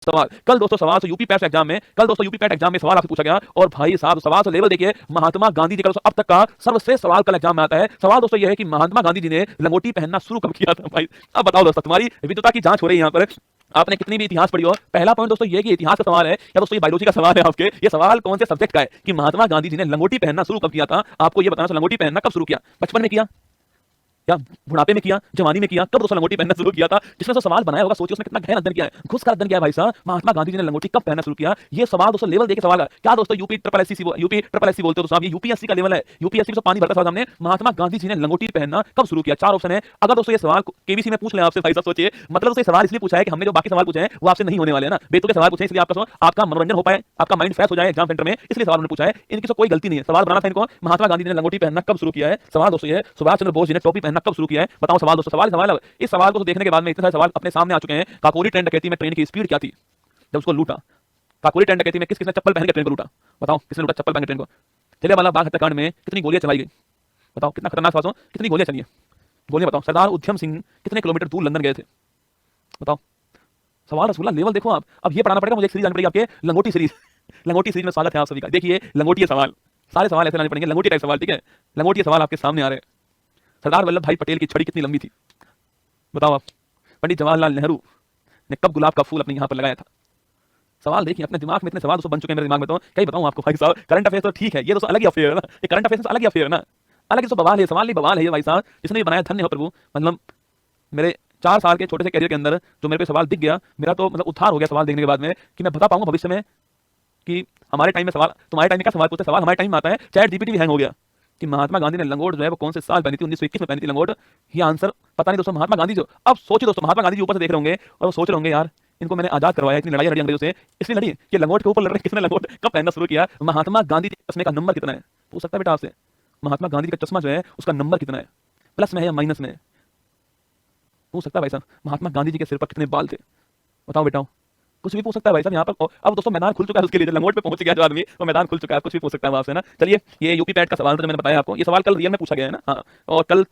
सवाल कल दोस्तों सवाल से यूपी पैट एग्जाम में सवाल आपसे पूछा गया और भाई साहब सवाल से लेवल देखिए महात्मा गांधी जी का अब तक का सर्वश्रेष्ठ सवाल कल एग्जाम में आता है। सवाल दोस्तों यह है कि महात्मा गांधी जी ने लंगोटी पहनना शुरू कब किया था। भाई अब बताओ दोस्तों, तुम्हारी विद्वता की जांच हो रही है यहाँ पर, आपने कितनी भी इतिहास पढ़ी हो। पहला पॉइंट दोस्तों ये कि इतिहास का सवाल है या दोस्तों ये बायोलॉजी का सवाल है आपके, ये सवाल कौन से सब्जेक्ट का है कि महात्मा गांधी जी ने लंगोटी पहनना शुरू कब किया था। आपको ये बताना, लंगोटी पहनना कब शुरू किया, बचपन में किया या बुढ़ापे में किया, जवानी में किया, कब दोस्तों लंगोटी पहनना शुरू किया था। जिसने तो सवाल बनाया होगा सोचिए उसने कितना गहन अध्ययन किया है, घुस कर अध्ययन किया है भाई साहब। महात्मा गांधी जी ने लंगोटी कब पहनना शुरू किया, ये सवाल दोस्तों लेवल देके सवाल है। क्या दोस्तों यूपी ट्रिपल एससी बोलते हो दोस्तों, ये यूपीएससी का लेवल है, यूपीएससी में पानी भरता था हमने। महात्मा गांधी जी ने लंगोटी पहनना कब शुरू किया, 4 ऑप्शन है। अगर दोस्तों ये सवाल केबीसी में पूछ ले आपसे भाई साहब, सोचिए मतलब दोस्तों सवाल इसलिए पूछा है कि हमने जो बाकी सवाल पूछे हैं वो आपसे नहीं होने वाले हैं ना, बेतुके सवाल पूछे इसलिए आपका मनोरंजन हो पाए, आपका माइंड फ्रेश हो जाए एग्जाम सेंटर में, इसलिए सवाल उन्होंने पूछा है। इनकी तो कोई गलती नहीं है, सवाल बनाना था इनको। महात्मा गांधी जी ने लंगोटी पहनना कब शुरू किया है। सवाल दोस्तों ये सुभाष चंद्र बोस जी ने टोपी पहनना कब शुरू किया है। बताओ सवाल दोस्तों, सवाल इस सवाल को देखने के बाद में इतने सारे सवाल अपने सामने आ चुके हैं। काकोरी ट्रेन डकैती में ट्रेन की स्पीड क्या थी जब उसको लूटा। काकोरी ट्रेन डकैती में किसने चप्पल पहन के ट्रेन को लूटा, बताओ किसने लूटा चप्पल पहन के ट्रेन को। जलियांवाला बाग हत्याकांड में कितनी गोलियां चलाई गई, बताओ कितना खतरनाक सवाल, कितनी गोलियां चली है, गोलियां बताओ। सरदार उधम सिंह कितने किलोमीटर दूर लंदन गए थे, बताओ। सवाल रसूला लेवल देखो आप। अब ये पढ़ाना पड़ेगा मुझे, एक सीरीज आनी पड़ेगी आपके लंगोटी सीरीज। लंगोटी सीरीज में स्वागत है आप सभी का। देखिए लंगोटी सवाल, सारे सवाल ऐसे लाने पड़ेंगे, लंगोटी टाइप सवाल, ठीक है। लंगोटी सवाल आपके सामने आ रहे हैं। सरदार वल्लभ भाई पटेल की छड़ी कितनी लंबी थी, बताओ आप। पंडित जवाहरलाल नेहरू ने कब गुलाब का फूल अपने यहाँ पर लगाया था। सवाल देखिए अपने दिमाग में इतने सवाल दोस्तों बन चुके हैं मेरे दिमाग में, तो क्या बताऊं आपको भाई साहब। करंट अफेयर तो ठीक है, ये दोस्तों अलग ही अफेयर है ना, ये करंट अफेयर अलग ही अफेयर है ना, अलग ही बवाल है, सवाल नहीं बवाल है ये भाई साहब। जिसने भी बनाया धन्य हो प्रभु। मतलब मेरे 4 साल के छोटे से कैरियर के अंदर जो मेरे पे सवाल दिख गया, मेरा तो मतलब उद्धार हो गया सवाल देखने के बाद में, कि मैं बता पाऊंगा भविष्य में कि हमारे टाइम में सवाल, तुम्हारे टाइम में क्या सवाल पूछते, सवाल हमारे टाइम में आता है। चैट जीपीटी भी हैंग हो गया कि महात्मा गांधी ने लंगोट जो है वो कौन से साल पहनी थी, 1921 में पहनी थी लंगोट। ये आंसर पता नहीं दोस्तों। महात्मा गांधी जो, अब सोचिए दोस्तों, महात्मा गांधी जी ऊपर से देख रहे होंगे और वो सोच रहे होंगे यार इनको मैंने आजाद करवाया, इतनी लड़ाई लड़ी अंग्रेजों से, इसलिए लड़ी कि लंगोट के ऊपर लड़ रहे, किसने लंगोट कब पहनना शुरू किया। महात्मा गांधी जी के चश्मे का नंबर कितना है, पूछ सकता है बेटा आपसे। महात्मा गांधी जी का चश्मा जो है उसका नंबर कितना है, प्लस में है या माइनस में है, पूछ सकता है भाई साहब। महात्मा गांधी जी के सिर पर कितने बाल थे, बताओ बेटा, कुछ भी पूछ सकता है भाई साहब यहाँ पर। अब दोस्तों मैदान खुल चुका है उसके लिए, लंगोट पे पहुंच गया जो आदमी, तो मैदान खुल चुका है, कुछ भी पूछ सकता है आपसे ना। चलिए ये यूपी पैट का सवाल था जो मैंने बताया आपको, ये सवाल कल रियल में पूछा गया है ना। हाँ, और कल